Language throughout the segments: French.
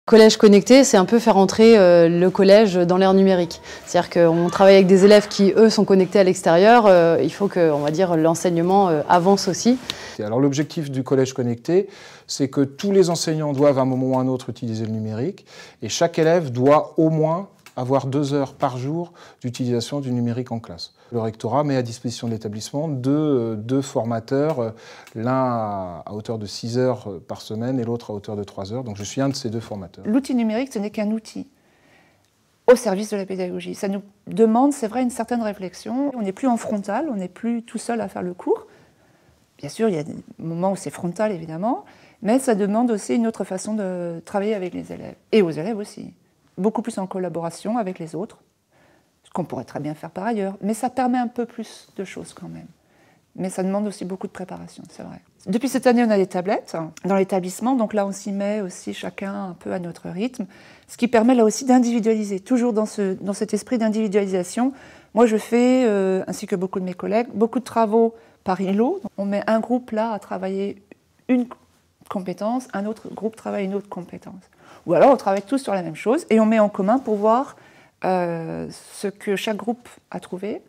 Collège connecté, c'est un peu faire entrer le collège dans l'ère numérique. C'est-à-dire qu'on travaille avec des élèves qui, eux, sont connectés à l'extérieur. Il faut que, on va dire, l'enseignement avance aussi. Alors l'objectif du collège connecté, c'est que tous les enseignants doivent à un moment ou à un autre utiliser le numérique et chaque élève doit au moins avoir 2 heures par jour d'utilisation du numérique en classe. Le rectorat met à disposition de l'établissement deux formateurs, l'un à hauteur de 6 heures par semaine et l'autre à hauteur de 3 heures. Donc je suis un de ces 2 formateurs. L'outil numérique, ce n'est qu'un outil au service de la pédagogie. Ça nous demande, c'est vrai, une certaine réflexion. On n'est plus en frontal, on n'est plus tout seul à faire le cours. Bien sûr, il y a des moments où c'est frontal, évidemment, mais ça demande aussi une autre façon de travailler avec les élèves, et aux élèves aussi. Beaucoup plus en collaboration avec les autres, ce qu'on pourrait très bien faire par ailleurs, mais ça permet un peu plus de choses quand même. Mais ça demande aussi beaucoup de préparation, c'est vrai. Depuis cette année, on a des tablettes dans l'établissement, donc là on s'y met aussi chacun un peu à notre rythme, ce qui permet là aussi d'individualiser, toujours dans cet esprit d'individualisation. Moi je fais, ainsi que beaucoup de mes collègues, beaucoup de travaux par îlot. On met un groupe là à travailler une compétence, un autre groupe travaille une autre compétence. Ou alors on travaille tous sur la même chose et on met en commun pour voir ce que chaque groupe a trouvé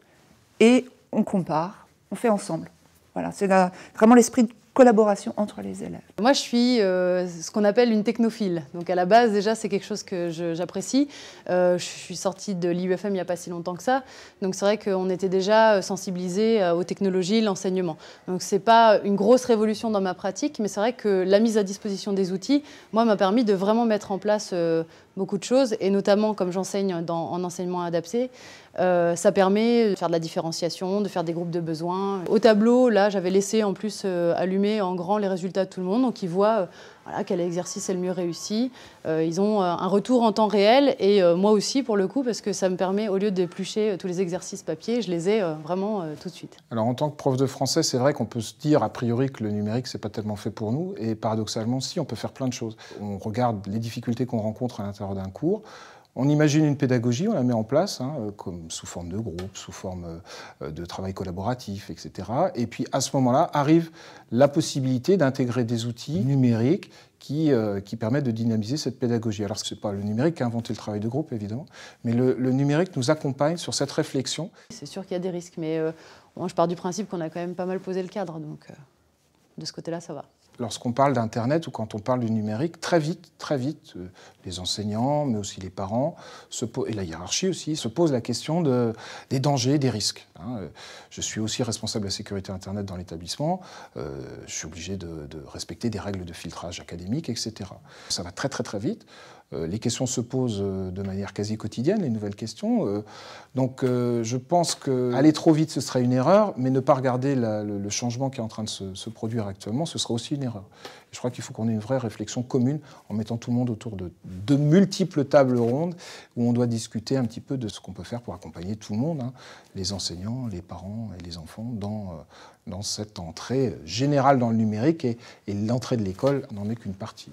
et on compare, on fait ensemble. Voilà, c'est vraiment l'esprit de collaboration entre les élèves. Moi, je suis ce qu'on appelle une technophile. Donc à la base, déjà, c'est quelque chose que j'apprécie. Je suis sortie de l'IUFM il n'y a pas si longtemps que ça. Donc c'est vrai qu'on était déjà sensibilisés aux technologies, l'enseignement. Donc c'est pas une grosse révolution dans ma pratique, mais c'est vrai que la mise à disposition des outils, moi, m'a permis de vraiment mettre en place beaucoup de choses, et notamment, comme j'enseigne en enseignement adapté, ça permet de faire de la différenciation, de faire des groupes de besoins. Au tableau, là, j'avais laissé en plus allumer en grand les résultats de tout le monde, donc ils voient voilà, quel exercice est le mieux réussi. Ils ont un retour en temps réel, et moi aussi pour le coup, parce que ça me permet, au lieu d'éplucher tous les exercices papier, je les ai vraiment tout de suite. Alors en tant que prof de français, c'est vrai qu'on peut se dire a priori que le numérique, c'est pas tellement fait pour nous, et paradoxalement, si, on peut faire plein de choses. On regarde les difficultés qu'on rencontre à l'intérieur d'un cours. On imagine une pédagogie, on la met en place, comme sous forme de groupe, sous forme de travail collaboratif, etc. Et puis à ce moment-là, arrive la possibilité d'intégrer des outils numériques qui permettent de dynamiser cette pédagogie. Alors ce n'est pas le numérique qui a inventé le travail de groupe, évidemment, mais le numérique nous accompagne sur cette réflexion. C'est sûr qu'il y a des risques, mais moi, je pars du principe qu'on a quand même pas mal posé le cadre, donc de ce côté-là, ça va. Lorsqu'on parle d'Internet ou quand on parle du numérique, très vite, les enseignants, mais aussi les parents, et la hiérarchie aussi, se posent la question des dangers, des risques. Je suis aussi responsable de la sécurité Internet dans l'établissement. Je suis obligé de respecter des règles de filtrage académique, etc. Ça va très vite. Les questions se posent de manière quasi quotidienne, les nouvelles questions. Donc je pense qu'aller trop vite, ce serait une erreur, mais ne pas regarder le changement qui est en train de se produire actuellement, ce serait aussi une erreur. Et je crois qu'il faut qu'on ait une vraie réflexion commune en mettant tout le monde autour de multiples tables rondes où on doit discuter un petit peu de ce qu'on peut faire pour accompagner tout le monde, les enseignants, les parents et les enfants, dans cette entrée générale dans le numérique, et l'entrée de l'école n'en est qu'une partie.